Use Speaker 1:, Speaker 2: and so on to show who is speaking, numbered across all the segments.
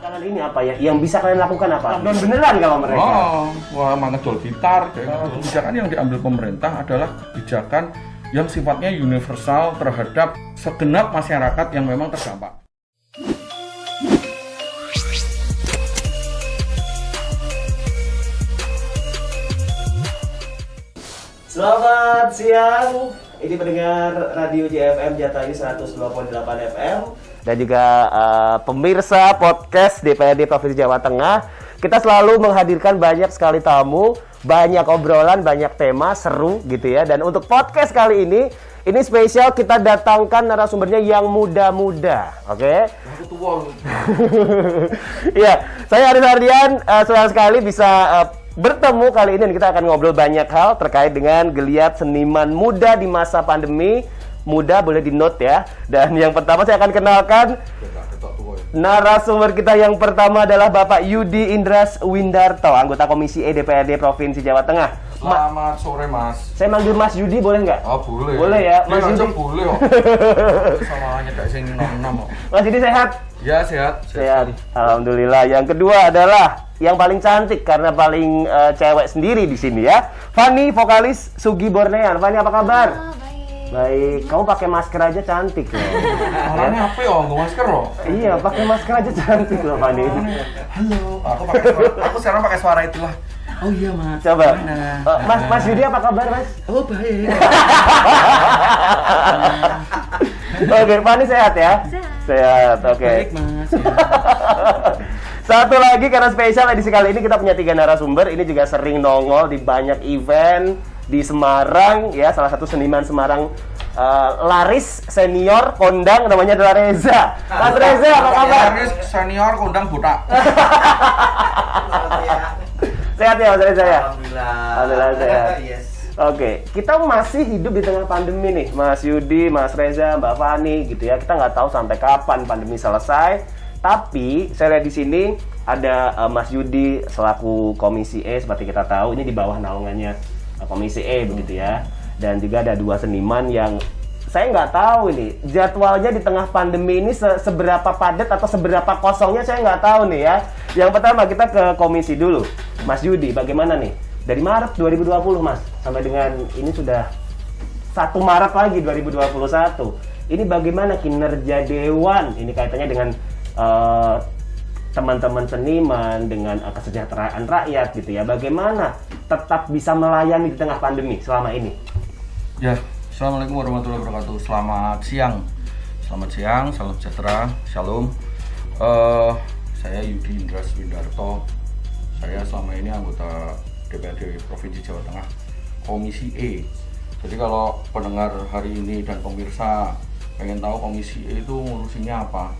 Speaker 1: Belakangan ini apa ya? Yang bisa kalian lakukan apa? Lockdown beneran kalau mereka?
Speaker 2: Wah, ngedol gitar. Kebijakan yang diambil pemerintah adalah kebijakan yang sifatnya universal terhadap segenap masyarakat yang memang terdampak.
Speaker 1: Selamat siang, ini pendengar Radio JFM Jatah ini 102.8 FM dan juga pemirsa podcast DPRD Provinsi Jawa Tengah. Kita selalu menghadirkan banyak sekali tamu, banyak obrolan, banyak tema seru gitu ya. Dan untuk podcast kali ini spesial kita datangkan narasumbernya yang muda-muda, oke?
Speaker 2: Aku tua loh.
Speaker 1: Iya, saya Aris Ardian, senang sekali bisa bertemu kali ini dan kita akan ngobrol banyak hal terkait dengan geliat seniman muda di masa pandemi. Muda boleh di note ya. Dan yang pertama saya akan kenalkan narasumber kita yang pertama adalah Bapak Yudi Indras Windarto, anggota Komisi E DPRD Provinsi Jawa Tengah.
Speaker 2: Selamat sore Mas.
Speaker 1: Saya manggil Mas Yudi boleh nggak?
Speaker 2: Oh boleh.
Speaker 1: Boleh ya, Mas Yudi.
Speaker 2: Boleh kok. Sama aja kayak sing nom-nom kok.
Speaker 1: Mas Yudi sehat?
Speaker 2: Ya sehat.
Speaker 1: Sehat. Alhamdulillah. Yang kedua adalah yang paling cantik karena paling cewek sendiri di sini ya. Fani, vokalis Sugi Bornean. Fani apa kabar? Baik, kamu pakai masker aja cantik loh.
Speaker 2: Orangnya apa ya? Nggak masker loh?
Speaker 1: Iya, pakai masker aja cantik loh, Fani.
Speaker 2: Halo, aku sekarang pakai suara itulah. Oh iya Mas.
Speaker 1: Coba. Mas Yudi apa kabar Mas?
Speaker 2: Oh baik.
Speaker 1: Oke, Fani sehat ya? Sehat, oke.
Speaker 2: Baik Mas. Ya.
Speaker 1: Satu lagi karena spesial edisi kali ini kita punya 3 narasumber. Ini juga sering nongol di banyak event di Semarang ya, salah satu seniman Semarang laris senior kondang namanya adalah Reza. Mas Reza apa kabar?
Speaker 2: Laris senior kondang buta.
Speaker 1: Sehat ya Mas Reza ya?
Speaker 3: Alhamdulillah
Speaker 1: sehat.
Speaker 3: Yes.
Speaker 1: Oke, kita masih hidup di tengah pandemi nih, Mas Yudi, Mas Reza, Mbak Fani gitu ya. Kita nggak tahu sampai kapan pandemi selesai. Tapi saya lihat di sini ada Mas Yudi selaku Komisi E, seperti kita tahu ini di bawah naungannya Komisi E begitu ya. Dan juga ada 2 seniman yang saya nggak tahu ini jadwalnya di tengah pandemi ini seberapa padat atau seberapa kosongnya saya nggak tahu nih ya. Yang pertama kita ke komisi dulu. Mas Yudi, bagaimana nih? Dari Maret 2020 Mas, sampai dengan ini sudah 1 Maret lagi 2021. Ini bagaimana kinerja Dewan? Ini kaitannya dengan teman-teman seniman, dengan kesejahteraan rakyat gitu ya. Bagaimana tetap bisa melayani di tengah pandemi selama ini?
Speaker 2: Ya, Assalamualaikum warahmatullahi wabarakatuh. Selamat siang, salam sejahtera, shalom. Saya Yudi Indras Windarto. Saya selama ini anggota DPRD Provinsi Jawa Tengah, Komisi E. Jadi kalau pendengar hari ini dan pemirsa pengen tahu Komisi E itu ngurusinnya apa?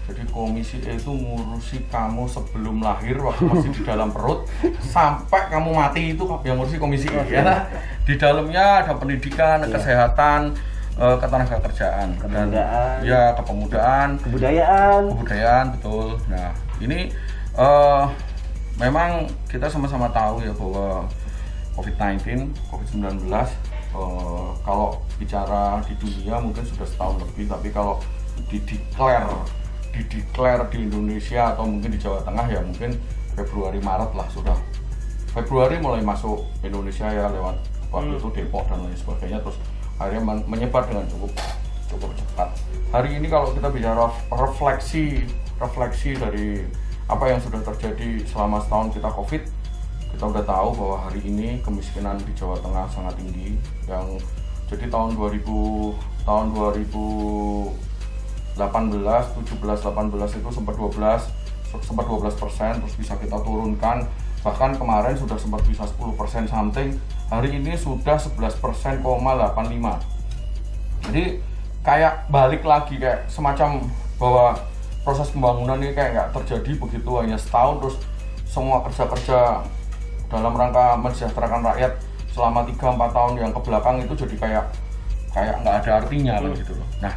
Speaker 2: Jadi Komisi E itu ngurusi kamu sebelum lahir waktu masih di dalam perut sampai kamu mati, itu yang ngurusi Komisi E ya. Di dalamnya ada pendidikan, kesehatan, ketenagakerjaan, dan ya kepemudaan, kebudayaan betul. Nah, ini memang kita sama-sama tahu ya bahwa COVID-19 kalau bicara di dunia mungkin sudah setahun lebih, tapi kalau dideklar di Indonesia atau mungkin di Jawa Tengah ya mungkin Februari Maret lah, sudah Februari mulai masuk Indonesia ya lewat waktu itu Depok dan lain sebagainya, terus akhirnya menyebar dengan cukup cepat. Hari ini kalau kita bicara refleksi dari apa yang sudah terjadi selama setahun kita COVID, kita udah tahu bahwa hari ini kemiskinan di Jawa Tengah sangat tinggi. Yang jadi tahun 2018, 17, 18 itu sempat 12%, terus bisa kita turunkan, bahkan kemarin sudah sempat bisa 10% something, hari ini sudah 11,85%. Jadi kayak balik lagi, kayak semacam bahwa proses pembangunan ini kayak nggak terjadi begitu hanya setahun, terus semua kerja-kerja dalam rangka mensejahterakan rakyat selama 3-4 tahun yang kebelakang itu jadi kayak nggak ada artinya gitu loh. Nah,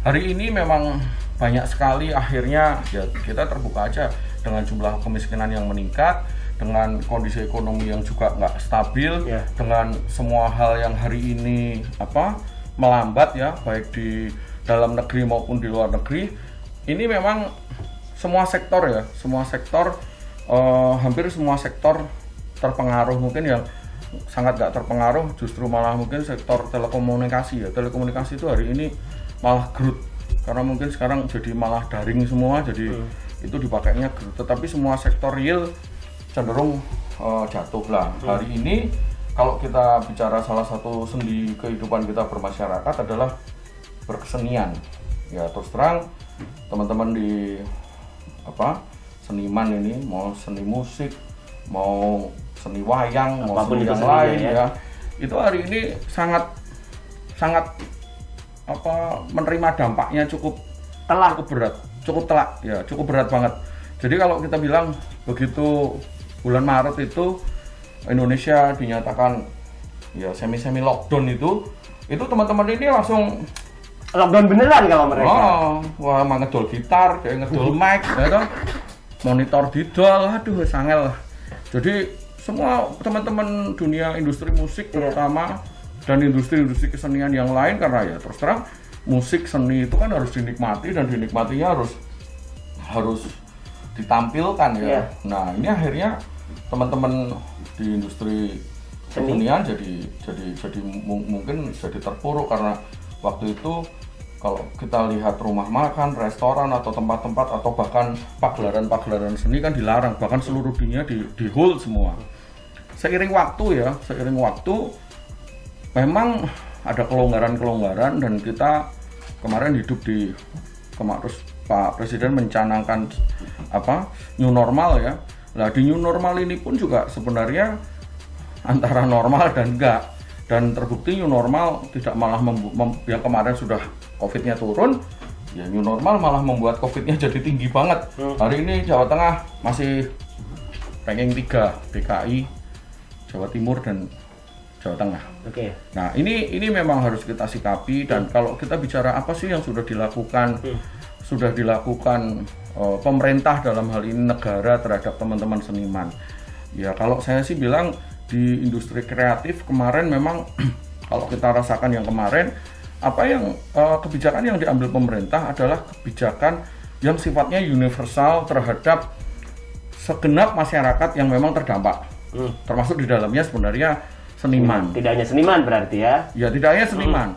Speaker 2: hari ini memang banyak sekali akhirnya ya kita terbuka aja dengan jumlah kemiskinan yang meningkat, dengan kondisi ekonomi yang juga nggak stabil, dengan semua hal yang hari ini melambat ya, baik di dalam negeri maupun di luar negeri. Ini memang semua sektor ya, hampir semua sektor terpengaruh. Mungkin yang sangat nggak terpengaruh justru malah mungkin sektor telekomunikasi ya. Telekomunikasi itu hari ini malah growth karena mungkin sekarang jadi malah daring semua, jadi itu dipakainya growth. Tetapi semua sektor real cenderung jatuh lah. Hari ini kalau kita bicara salah satu sendi kehidupan kita bermasyarakat adalah berkesenian. Ya terus terang teman-teman di seniman ini, mau seni musik, mau seni wayang, mau
Speaker 1: apapun
Speaker 2: seni yang lain ya, itu hari ini sangat menerima dampaknya cukup berat, cukup berat banget. Jadi kalau kita bilang begitu bulan Maret itu Indonesia dinyatakan ya semi lockdown itu teman-teman ini langsung
Speaker 1: lockdown beneran kalau mereka.
Speaker 2: Wah, ngedol gitar, kayak ngedol mic, ya toh. Monitor didol, aduh sangel. Jadi semua teman-teman dunia industri musik terutama dan industri-industri kesenian yang lain, karena ya terus terang musik seni itu kan harus dinikmati dan dinikmatinya harus ditampilkan ya. Nah, ini akhirnya teman-teman di industri kesenian jadi mungkin jadi terpuruk karena waktu itu kalau kita lihat rumah makan, restoran atau tempat-tempat atau bahkan pagelaran seni kan dilarang, bahkan seluruh dunia di hold semua. Seiring waktu memang ada kelonggaran dan kita kemarin hidup terus Pak Presiden mencanangkan new normal ya. Nah di new normal ini pun juga sebenarnya antara normal dan enggak, dan terbukti new normal tidak malah yang kemarin sudah COVID-nya turun, ya new normal malah membuat COVID-nya jadi tinggi banget. Hari ini Jawa Tengah masih ranking 3, DKI, Jawa Timur dan Jawa Tengah.
Speaker 1: Oke.
Speaker 2: Nah ini memang harus kita sikapi, dan kalau kita bicara apa sih yang sudah dilakukan pemerintah dalam hal ini negara terhadap teman-teman seniman. Ya kalau saya sih bilang di industri kreatif kemarin memang kalau kita rasakan yang kemarin kebijakan yang diambil pemerintah adalah kebijakan yang sifatnya universal terhadap segenap masyarakat yang memang terdampak. Termasuk di dalamnya sebenarnya seniman.
Speaker 1: Tidak hanya seniman berarti ya?
Speaker 2: Ya tidak hanya seniman.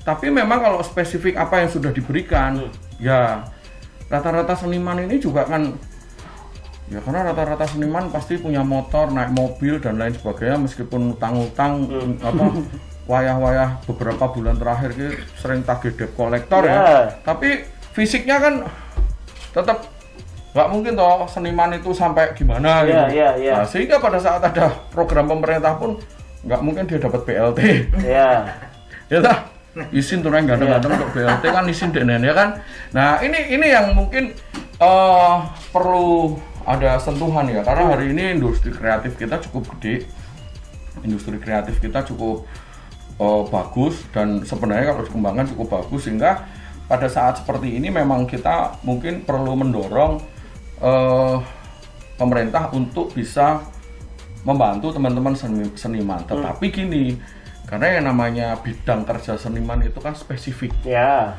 Speaker 2: Tapi memang kalau spesifik apa yang sudah diberikan, ya rata-rata seniman ini juga kan, ya karena rata-rata seniman pasti punya motor, naik mobil dan lain sebagainya, meskipun utang-utang wayah-wayah beberapa bulan terakhir ini sering tagih debt kolektor ya. Tapi fisiknya kan tetap nggak mungkin toh seniman itu sampai gimana gitu. Nah, sehingga pada saat ada program pemerintah pun nggak mungkin dia dapat BLT. Ya tak? Izin tuh yang ganteng-ganteng untuk BLT kan izin DNN ya kan. Nah ini yang mungkin perlu ada sentuhan ya, karena hari ini industri kreatif kita cukup gede, industri kreatif kita cukup bagus, dan sebenarnya kalau dikembangkan cukup bagus, sehingga pada saat seperti ini memang kita mungkin perlu mendorong pemerintah untuk bisa membantu teman-teman seniman. Tetapi gini, karena yang namanya bidang kerja seniman itu kan spesifik. Ya.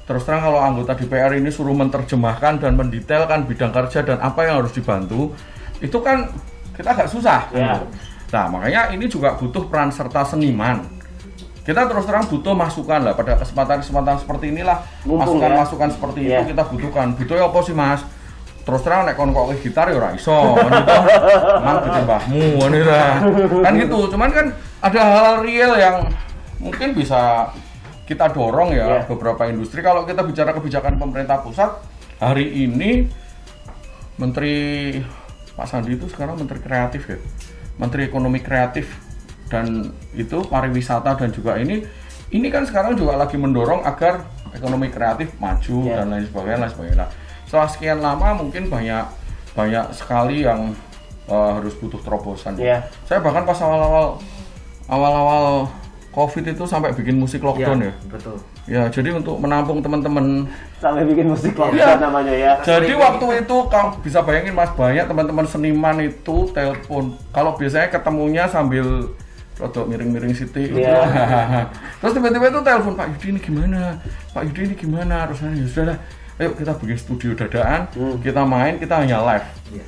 Speaker 2: Terus terang kalau anggota DPR ini suruh menerjemahkan dan mendetailkan bidang kerja dan apa yang harus dibantu, itu kan kita agak susah. Ya. Nah makanya ini juga butuh peran serta seniman. Kita terus terang butuh masukan lah pada kesempatan seperti inilah. Masukan seperti itu kita butuhkan. Butuhnya apa sih mas? Terus terang nek kon kok gitar ya ora iso, gitu. Mang gede mbahmu kan gitu. Cuman kan ada hal real yang mungkin bisa kita dorong ya beberapa industri. Kalau kita bicara kebijakan pemerintah pusat, hari ini Menteri Pak Sandi itu sekarang Menteri Kreatif ya, Menteri Ekonomi Kreatif, dan itu pariwisata, dan juga ini kan sekarang juga lagi mendorong agar ekonomi kreatif maju dan lain sebagainya. Setelah sekian lama mungkin banyak sekali yang harus butuh terobosan. Saya bahkan pas awal-awal COVID itu sampai bikin musik lockdown ya. Betul. Ya, jadi untuk menampung teman-teman
Speaker 1: sampai bikin musik lockdown namanya ya.
Speaker 2: Jadi waktu itu kamu bisa bayangin mas, banyak teman-teman seniman itu telepon. Kalau biasanya ketemunya sambil rodok miring-miring siti. Terus tiba-tiba itu telepon, Pak Yudi ini gimana? Terus ya sudahlah, ayo kita bikin studio dadaan, kita main, kita hanya live.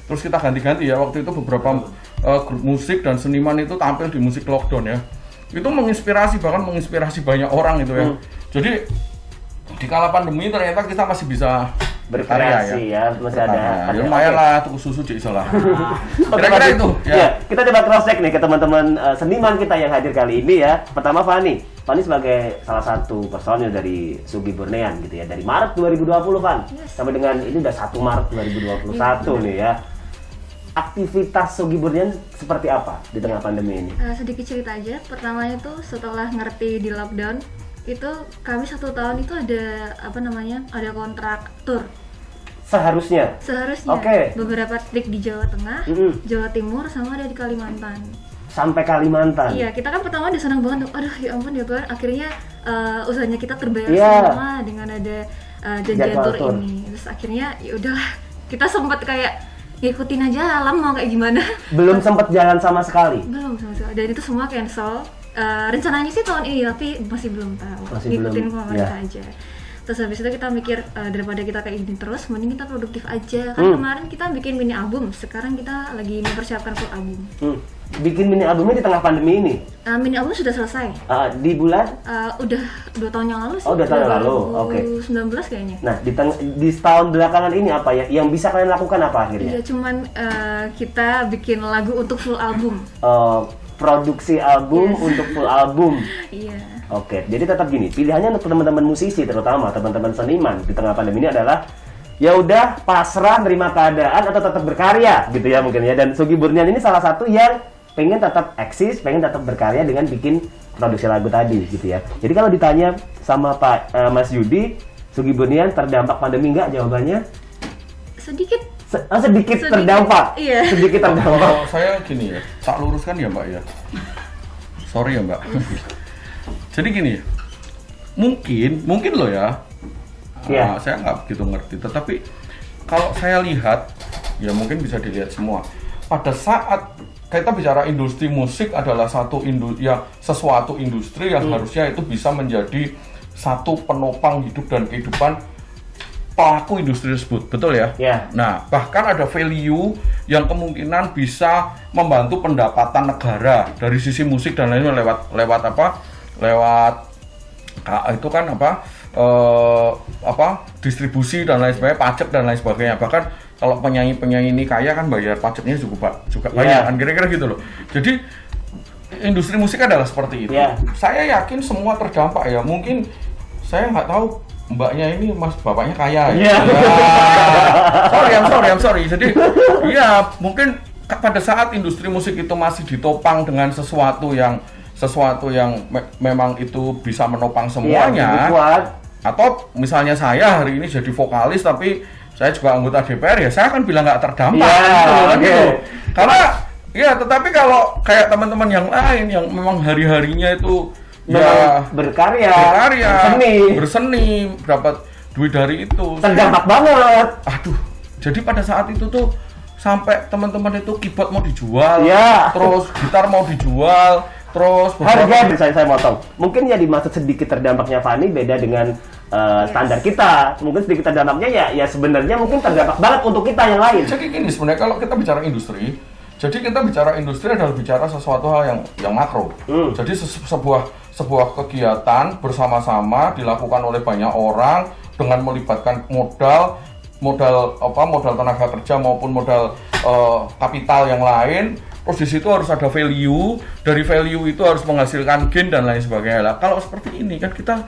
Speaker 2: Terus kita ganti-ganti ya, waktu itu beberapa grup musik dan seniman itu tampil di musik lockdown ya. Itu menginspirasi, bahkan menginspirasi banyak orang itu ya. Jadi di kala pandemi ternyata kita masih bisa
Speaker 1: berkreasi ya, masih ada.
Speaker 2: Ya, lumayan lah, tuku susu di isola. Kira-kira itu
Speaker 1: ya. Kita coba cross check nih ke teman-teman seniman kita yang hadir kali ini ya. Pertama Fani sebagai salah satu personil dari Sugi Bornean gitu ya, dari Maret 2020 Van sampai dengan ini udah 1 Maret 2021 nih ya. Aktivitas Sugi Bornean seperti apa di tengah pandemi ini?
Speaker 3: Sedikit cerita aja. Pertamanya tuh setelah ngerti di lockdown, itu kami 1 tahun itu ada kontrak tour.
Speaker 1: Seharusnya.
Speaker 3: Okay. Beberapa trik di Jawa Tengah, Jawa Timur, sama ada di Kalimantan.
Speaker 1: Sampai Kalimantan.
Speaker 3: Iya, kita kan pertama udah senang banget. Aduh, ya ampun ya Tuhan. Akhirnya usahanya kita terbayar semua dengan ada janjian tour ini. Terus akhirnya ya udahlah, kita sempat kayak ngikutin aja alam mau kayak gimana.
Speaker 1: Belum sempat jalan sama sekali.
Speaker 3: Belum sama sekali. Dan itu semua cancel. Rencananya sih tahun ini, tapi masih belum tahu. Ngikutin pemerintah aja. Terus habis itu kita mikir daripada kita kayak gini terus, mending kita produktif aja. Kan kemarin kita bikin mini album, sekarang kita lagi mempersiapkan full album.
Speaker 1: Bikin mini albumnya di tengah pandemi ini?
Speaker 3: Mini album sudah selesai.
Speaker 1: Di bulan?
Speaker 3: Udah 2 tahun yang lalu sih.
Speaker 1: Oh, 2 tahun yang lalu, oke.
Speaker 3: 2019 kayaknya.
Speaker 1: Nah, di setahun belakangan ini apa ya? Yang bisa kalian lakukan apa akhirnya?
Speaker 3: Iya, cuman kita bikin lagu untuk full album.
Speaker 1: Produksi album untuk full album.
Speaker 3: Iya.
Speaker 1: Oke, jadi tetap gini, pilihannya untuk teman-teman musisi terutama teman-teman seniman di tengah pandemi ini adalah ya udah pasrah nerima keadaan atau tetap berkarya gitu ya mungkin ya. Dan Sugi Bornean ini salah satu yang pengen tetap eksis, pengen tetap berkarya dengan bikin produksi lagu tadi gitu ya. Jadi kalau ditanya sama Mas Yudi, Sugi Bornean terdampak pandemi nggak? Jawabannya
Speaker 3: sedikit
Speaker 1: terdampak.
Speaker 3: Iya.
Speaker 1: Sedikit terdampak.
Speaker 2: Kalau saya gini ya, tak luruskan ya Mbak ya. Sorry ya Mbak. Jadi gini, mungkin loh ya. Saya nggak begitu ngerti. Tetapi kalau saya lihat, ya mungkin bisa dilihat semua. Pada saat kita bicara industri musik adalah sesuatu industri yang harusnya itu bisa menjadi satu penopang hidup dan kehidupan pelaku industri tersebut, betul ya? Nah, bahkan ada value yang kemungkinan bisa membantu pendapatan negara dari sisi musik dan lainnya lewat apa? Itu kan distribusi dan lain sebagainya, pajak dan lain sebagainya. Bahkan kalau penyanyi ini kaya kan bayar pajaknya juga banyak kan, kira-kira gitu loh. Jadi industri musik adalah seperti itu. Saya yakin semua terdampak ya. Mungkin saya nggak tahu mbaknya ini bapaknya kaya ya. I'm sorry. Jadi ya mungkin pada saat industri musik itu masih ditopang dengan sesuatu yang memang itu bisa menopang semuanya. Atau misalnya saya hari ini jadi vokalis tapi saya juga anggota DPR, ya saya akan bilang nggak terdampak gitu. Karena ya tetapi kalau kayak teman-teman yang lain yang memang hari-harinya itu berkarya, berseni, dapat duit dari itu.
Speaker 1: Terdampak banget.
Speaker 2: Aduh, jadi pada saat itu tuh sampai teman-teman itu keyboard mau dijual, terus gitar mau dijual, terus
Speaker 1: harga saya motong. Mungkin ya dimaksud sedikit terdampaknya Fani beda dengan standar kita. Mungkin sedikit terdampaknya ya sebenarnya mungkin terdampak banget untuk kita yang lain.
Speaker 2: Jadi gini sebenarnya kalau kita bicara industri, adalah bicara sesuatu hal yang makro. Jadi sebuah kegiatan bersama-sama dilakukan oleh banyak orang dengan melibatkan modal tenaga kerja maupun modal kapital yang lain. Terus di situ harus ada value, dari value itu harus menghasilkan gain dan lain sebagainya. Lah kalau seperti ini kan kita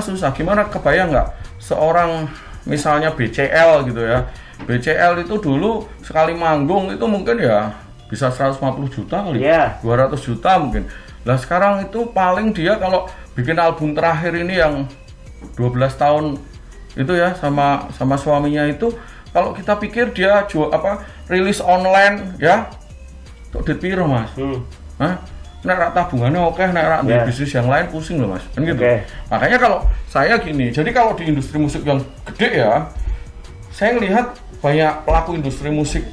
Speaker 2: susah. Gimana kebayang nggak seorang misalnya BCL gitu ya. BCL itu dulu sekali manggung itu mungkin ya bisa 150 juta kali, 200 juta mungkin. Lah sekarang itu paling dia kalau bikin album terakhir ini yang 12 tahun itu ya sama suaminya itu, kalau kita pikir dia rilis online ya tuh duit piro Mas? Nek rak tabungannya oke, nek rak bisnis yang lain pusing loh Mas, kan gitu. Makanya kalau saya gini, jadi kalau di industri musik yang gede ya, saya ngelihat banyak pelaku industri musik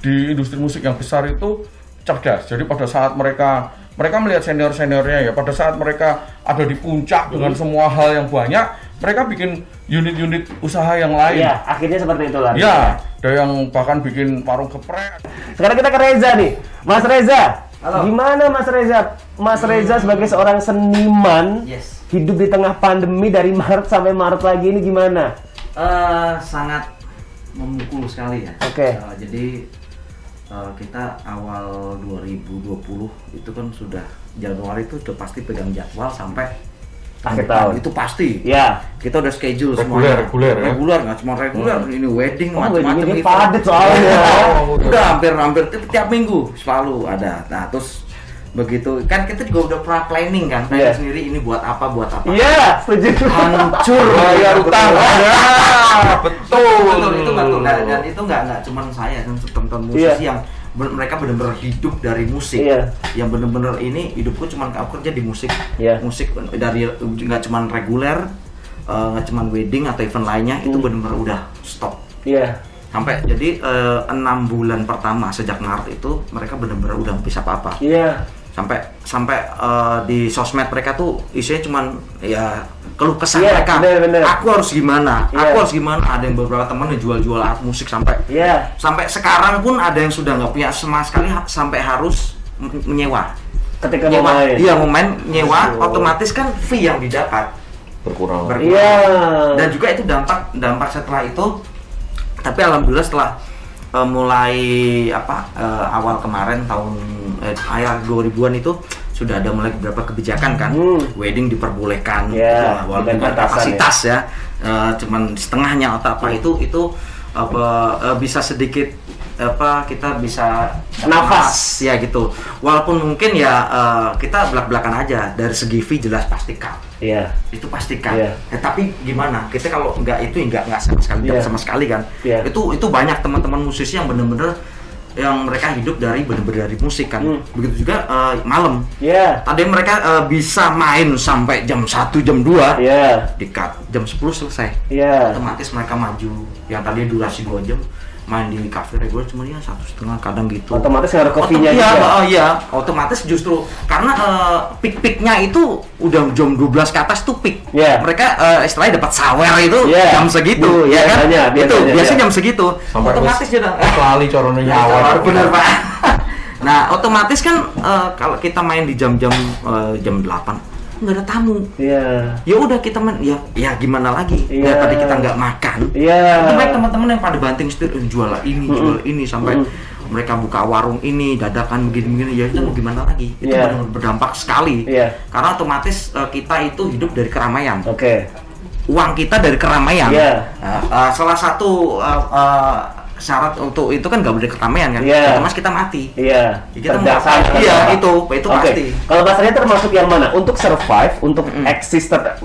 Speaker 2: di industri musik yang besar itu cerdas. Jadi pada saat mereka melihat seniornya ya, pada saat mereka ada di puncak dengan semua hal yang banyak, mereka bikin unit-unit usaha yang lain.
Speaker 1: Iya, akhirnya seperti itulah.
Speaker 2: Ya, ada yang bahkan bikin warung geprek.
Speaker 1: Sekarang kita ke Reza nih. Mas Reza,
Speaker 4: Halo.
Speaker 1: gimana Mas Reza? Mas Reza sebagai seorang seniman,
Speaker 4: Yes.
Speaker 1: hidup di tengah pandemi dari Maret sampai Maret lagi ini gimana?
Speaker 4: Sangat memukul sekali ya.
Speaker 1: Oke.
Speaker 4: Jadi kita awal 2020 itu kan sudah Januari itu udah pasti pegang jadwal sampai
Speaker 1: Akhir tahun.
Speaker 4: itu pasti.
Speaker 1: Ya.
Speaker 4: Kita udah schedule
Speaker 2: Reguler,
Speaker 4: semuanya.
Speaker 2: ya?
Speaker 4: Reguler, nggak cuma reguler, ini wedding
Speaker 1: Oh,
Speaker 4: macam-macam
Speaker 1: weddingnya
Speaker 4: event.
Speaker 1: padat soalnya.
Speaker 4: Udah hampir tiap minggu selalu ada. Nah, terus begitu kan kita juga udah pernah planning kan,
Speaker 1: Iya.
Speaker 4: sendiri ini buat apa.
Speaker 1: Iya, setuju.
Speaker 4: Hancur
Speaker 2: Bayar utang. Ya, betul.
Speaker 4: Betul, itu betul. Nah, dan itu nggak cuma saya kan, teman-teman musisi yang mereka benar-benar hidup dari musik.
Speaker 1: Iya.
Speaker 4: Yang benar-benar ini hidupku cuma aku kerja di musik.
Speaker 1: Iya.
Speaker 4: Musik dari nggak cuma reguler, nggak cuma wedding atau event lainnya, itu benar-benar udah stop.
Speaker 1: Iya.
Speaker 4: Sampai jadi 6 bulan pertama sejak Maret itu mereka benar-benar udah nggak bisa apa-apa.
Speaker 1: Iya.
Speaker 4: Sampai di sosmed mereka tuh isinya cuman ya keluh kesah
Speaker 1: Iya,
Speaker 4: mereka.
Speaker 1: bener.
Speaker 4: Aku harus gimana?
Speaker 1: Iya.
Speaker 4: Aku harus gimana? Ada yang beberapa teman yang jual-jual alat musik sampai
Speaker 1: Iya.
Speaker 4: sampai sekarang pun ada yang sudah nggak punya sama sekali sampai harus menyewa.
Speaker 1: Ketika mau main.
Speaker 4: Iya, mau main nyewa, otomatis kan fee yang didapat
Speaker 2: Berkurang.
Speaker 1: Iya.
Speaker 4: dan juga itu dampak setelah itu. Tapi alhamdulillah setelah mulai awal kemarin tahun akhir 2000-an itu sudah ada mulai beberapa kebijakan kan, wedding diperbolehkan,
Speaker 1: Ya,
Speaker 4: walaupun
Speaker 1: dengan
Speaker 4: dengan
Speaker 1: batasan
Speaker 4: kapasitas ya, cuman setengahnya atau apa itu bisa sedikit kita bisa
Speaker 1: Nafas.
Speaker 4: ya gitu. Walaupun mungkin ya kita belak-belakan aja dari segi fee jelas pasti cut.
Speaker 1: Iya.
Speaker 4: Itu pastikan.
Speaker 1: Iya.
Speaker 4: Tapi gimana? Kita kalau nggak itu nggak sama sekali
Speaker 1: Iya.
Speaker 4: sama sekali kan.
Speaker 1: Iya.
Speaker 4: Itu banyak teman-teman musisi yang bener-bener yang mereka hidup dari bener-bener dari musik kan. Begitu juga malam.
Speaker 1: Iya.
Speaker 4: Tadi mereka bisa main sampai jam 1 jam 2
Speaker 1: Iya.
Speaker 4: di-cut jam 10 selesai.
Speaker 1: Iya.
Speaker 4: Otomatis mereka maju. Yang tadi durasi 2 jam main di cafe reguler cuma ya 1,5 kadang gitu.
Speaker 1: Otomatis ngaruh ke fee-nya
Speaker 4: Iya,
Speaker 1: juga.
Speaker 4: iya, otomatis justru karena peak-peaknya itu udah jam 12 ke atas tuh peak.
Speaker 1: Iya.
Speaker 4: Mereka istilahnya dapat sawer itu
Speaker 1: Iya.
Speaker 4: jam segitu, ya kan?
Speaker 1: Biasanya,
Speaker 4: Biasanya
Speaker 1: iya.
Speaker 4: jam segitu.
Speaker 2: Sampai
Speaker 4: Otomatis dia
Speaker 2: lali corone nyawa.
Speaker 4: bener Pak. Nah, otomatis kan kalau kita main di jam-jam jam 8 nggak ada tamu.
Speaker 1: Iya.
Speaker 4: Ya udah kita main, ya gimana lagi?
Speaker 1: Iya.
Speaker 4: Daripada kita nggak makan.
Speaker 1: Iya.
Speaker 4: Banyak teman-teman yang pada banting setir, jual ini sampai mereka buka warung ini dadakan begini-begini, ya itu mau gimana lagi? Itu
Speaker 1: Iya.
Speaker 4: benar-benar berdampak sekali.
Speaker 1: Iya.
Speaker 4: Karena otomatis kita itu hidup dari keramaian.
Speaker 1: Oke.
Speaker 4: Uang kita dari keramaian.
Speaker 1: Iya.
Speaker 4: Salah satu syarat untuk itu kan nggak boleh keramaian kan?
Speaker 1: Iya.
Speaker 4: Otomatis kita mati.
Speaker 1: Iya.
Speaker 4: Ya, kita mau
Speaker 1: Terdasar.
Speaker 4: ngapain? Iya, itu
Speaker 1: Oke.
Speaker 4: pasti.
Speaker 1: Kalau Mas Reza termasuk yang mana? Untuk survive, untuk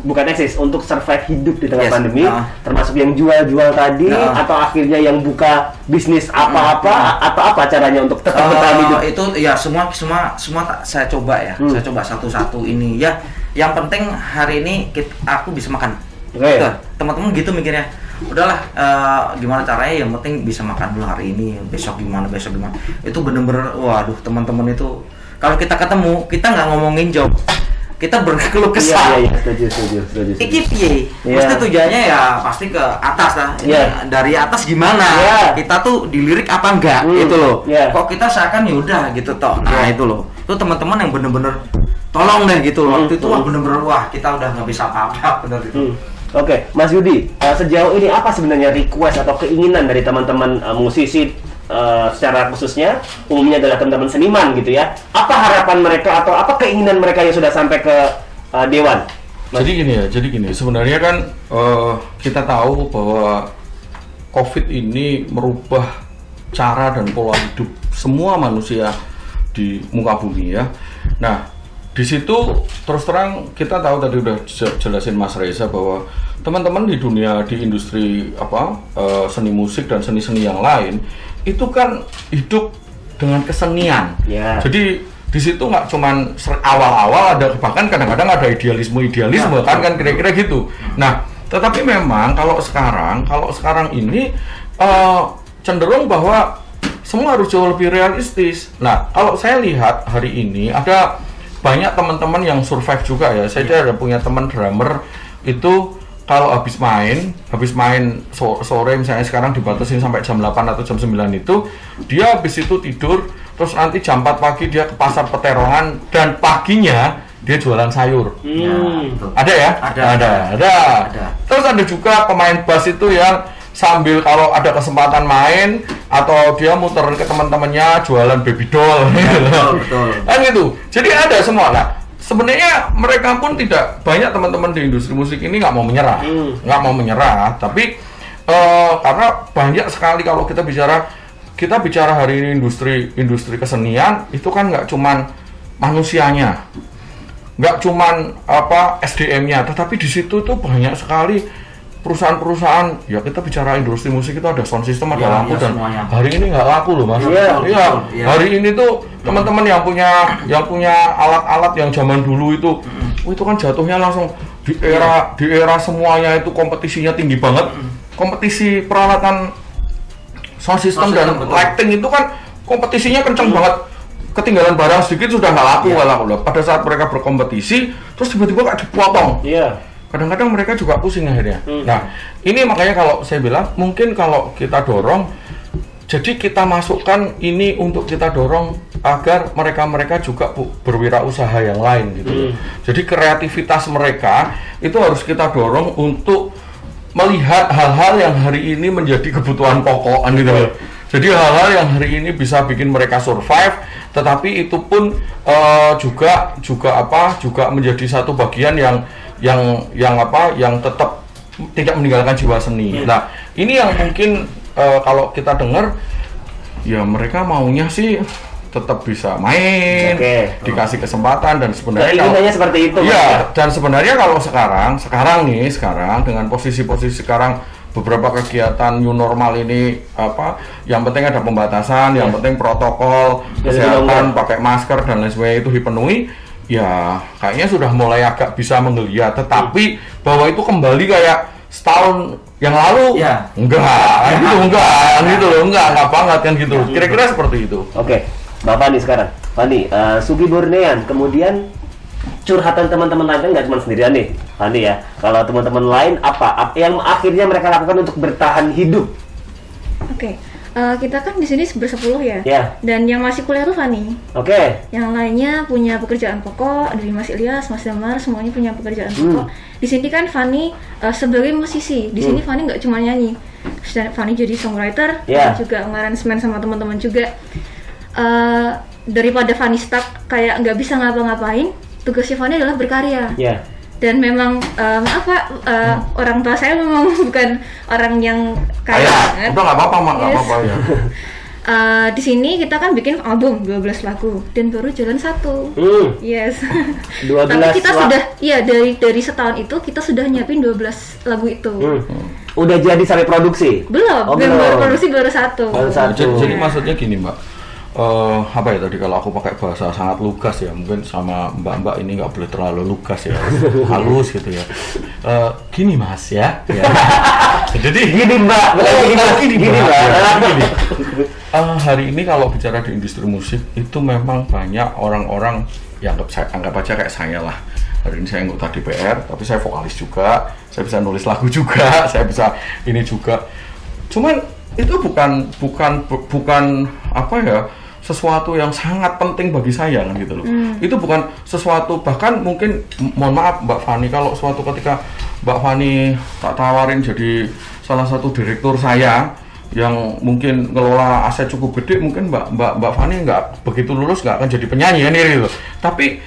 Speaker 1: bukan eksis, untuk survive hidup di tengah
Speaker 4: Yes.
Speaker 1: pandemi, termasuk yang jual-jual tadi, atau akhirnya yang buka bisnis apa-apa, atau apa caranya untuk tetap bertahan hidup?
Speaker 4: Itu ya semua saya coba ya. Saya coba satu-satu ini ya. Yang penting hari ini aku bisa makan.
Speaker 1: Oke.
Speaker 4: Tuh, teman-teman gitu mikirnya. Udahlah, gimana caranya yang penting bisa makan dulu hari ini, besok gimana. Itu bener-bener, waduh teman-teman itu kalau kita ketemu, kita nggak ngomongin job, kita berkeluh kesah.
Speaker 1: Iya, setuju.
Speaker 4: Iki piye?
Speaker 1: Iya.
Speaker 4: Pasti tujuannya ya pasti ke atas lah.
Speaker 1: Iya.
Speaker 4: Dari atas gimana?
Speaker 1: Iya.
Speaker 4: Kita tuh dilirik apa enggak? Gitu loh.
Speaker 1: Iya.
Speaker 4: Kok kita seakan ya udah gitu toh. Nah, itu loh. Itu teman-teman yang bener-bener tolong deh gitu loh. Waktu itu wah bener-bener wah kita udah nggak bisa apa-apa bener itu.
Speaker 1: Oke, Mas Yudi, sejauh ini apa sebenarnya request atau keinginan dari teman-teman musisi secara khususnya, umumnya adalah teman-teman seniman gitu ya? Apa harapan mereka atau apa keinginan mereka yang sudah sampai ke Dewan?
Speaker 2: Jadi gini, sebenarnya kan kita tahu bahwa COVID ini merubah cara dan pola hidup semua manusia di muka bumi ya. Nah, di situ terus terang kita tahu tadi udah jelasin Mas Reza bahwa teman-teman di dunia di industri seni musik dan seni-seni yang lain itu kan hidup dengan kesenian.
Speaker 1: Ya.
Speaker 2: Jadi di situ nggak cuman awal-awal ada, bahkan kadang-kadang ada idealisme kan kira-kira gitu. Nah, tetapi memang kalau sekarang ini cenderung bahwa semua harus jauh lebih realistis. Nah, kalau saya lihat hari ini ada banyak teman-teman yang survive juga ya. Saya ada punya teman drummer itu kalau habis main sore misalnya sekarang dibatasin sampai jam 8 atau jam 9 itu, dia habis itu tidur, terus nanti jam 4 pagi dia ke pasar Peterongan dan paginya dia jualan sayur. Ada ya? Ada. Terus ada juga pemain bass itu yang sambil kalau ada kesempatan main atau dia muterin ke teman-temannya jualan baby doll.
Speaker 4: Betul.
Speaker 2: Kan gitu. Jadi ada semua lah. Sebenarnya mereka pun tidak banyak teman-teman di industri musik ini nggak mau menyerah, tapi karena banyak sekali kalau kita bicara hari ini industri kesenian itu kan nggak cuman manusianya, nggak cuman SDM-nya, tetapi di situ tuh banyak sekali perusahaan-perusahaan. Ya kita bicara industri musik itu ada sound system, ada lampu, dan semuanya. Hari ini nggak laku loh Mas. Iya. Hari ini tuh teman-teman yang punya alat-alat yang zaman dulu itu kan jatuhnya langsung di era semuanya itu kompetisinya tinggi banget. Kompetisi peralatan sound system dan lighting itu kan kompetisinya kenceng banget. Ketinggalan barang sedikit sudah nggak laku. Pada saat mereka berkompetisi terus tiba-tiba kayak dipotong. Kadang-kadang mereka juga pusing akhirnya. Nah, ini makanya kalau saya bilang, mungkin kalau kita dorong, jadi kita masukkan ini untuk kita dorong agar mereka juga berwirausaha yang lain gitu. Jadi kreativitas mereka itu harus kita dorong untuk melihat hal-hal yang hari ini menjadi kebutuhan pokok gitu. Jadi hal-hal yang hari ini bisa bikin mereka survive, tetapi itu pun juga menjadi satu bagian yang tetap tidak meninggalkan jiwa seni. Nah, ini yang mungkin kalau kita dengar, ya mereka maunya sih tetap bisa main, dikasih kesempatan, dan sebenarnya
Speaker 1: seperti itu.
Speaker 2: Iya, dan sebenarnya kalau sekarang dengan posisi sekarang beberapa kegiatan new normal ini yang penting ada pembatasan, yang penting protokol kesehatan, pakai masker dan lain sebagainya itu dipenuhi. Ya, kayaknya sudah mulai agak bisa menggeliat, tetapi bahwa itu kembali kayak setahun yang lalu, enggak banget kan gitu. Kira-kira seperti itu.
Speaker 1: Oke, Mbak Fani sekarang. Fani, Sugi Bornean, kemudian curhatan teman-teman lain kan nggak cuma sendirian nih, Fani ya. Kalau teman-teman lain apa yang akhirnya mereka lakukan untuk bertahan hidup?
Speaker 3: Oke. Kita kan di sini bersepuluh ya. Dan yang masih kuliah tuh Fani. Yang lainnya punya pekerjaan pokok, dari Mas Ilyas, Mas Damar, semuanya punya pekerjaan pokok. Di sini kan Fani sebagai musisi. Di sini Fani nggak cuma nyanyi. Fani jadi songwriter, dan juga ngarrangemen sama teman-teman juga. Daripada Fani stuck kayak nggak bisa ngapa-ngapain, tugasnya Fani adalah berkarya. Dan memang orang tua saya memang bukan orang yang kaya banget.
Speaker 2: Udah nggak apa-apa ya.
Speaker 3: Di sini kita kan bikin album 12 lagu dan baru jalan 1. Yes.
Speaker 1: 12
Speaker 3: Tapi kita sudah dari setahun itu kita sudah nyiapin 12 lagu itu.
Speaker 1: Udah jadi sampai produksi?
Speaker 3: Belum. Baru produksi baru 1.
Speaker 2: Jadi maksudnya gini, Mbak. Tadi kalau aku pakai bahasa sangat lugas ya, mungkin sama mbak-mbak ini nggak boleh terlalu lugas ya, halus gitu ya. Gini Mas ya. Jadi
Speaker 1: gini Mbak.
Speaker 2: Hari ini kalau bicara di industri musik itu memang banyak orang-orang yang anggap aja kayak saya lah. Hari ini saya anggota DPR, tapi saya vokalis juga, saya bisa nulis lagu juga, saya bisa ini juga. Cuman itu bukan sesuatu yang sangat penting bagi saya kan gitu loh. Itu bukan sesuatu, bahkan mungkin mohon maaf Mbak Fani, kalau suatu ketika Mbak Fani tak tawarin jadi salah satu direktur saya yang mungkin ngelola aset cukup gede, mungkin Mbak Fani nggak begitu lulus nggak akan jadi penyanyi kan gitu. Tapi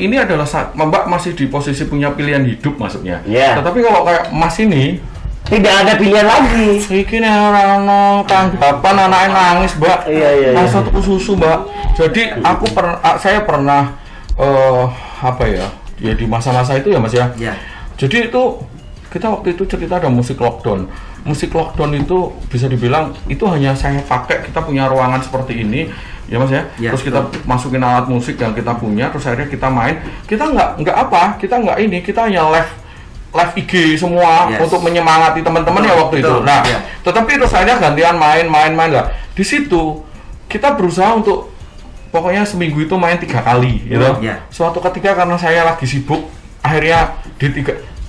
Speaker 2: ini adalah Mbak masih di posisi punya pilihan hidup maksudnya. Tetapi kalau kayak Mas ini
Speaker 1: tidak ada pilihan lagi.
Speaker 2: Iki nek ora ono tanggapan anake nangis, Mbak. Masa tuku susu, Mbak. Jadi saya pernah ya di masa-masa itu ya, Mas ya. Jadi itu kita waktu itu cerita ada musik lockdown. Musik lockdown itu bisa dibilang itu hanya saya pakai, kita punya ruangan seperti ini, ya Mas ya. Terus kita masukin alat musik yang kita punya, terus akhirnya kita main. Kita kita hanya live IG semua untuk menyemangati teman-teman ya waktu itu. Nah, tetapi terus akhirnya gantian main lah. Di situ kita berusaha untuk pokoknya seminggu itu main 3 kali gitu. Suatu ketika karena saya lagi sibuk, akhirnya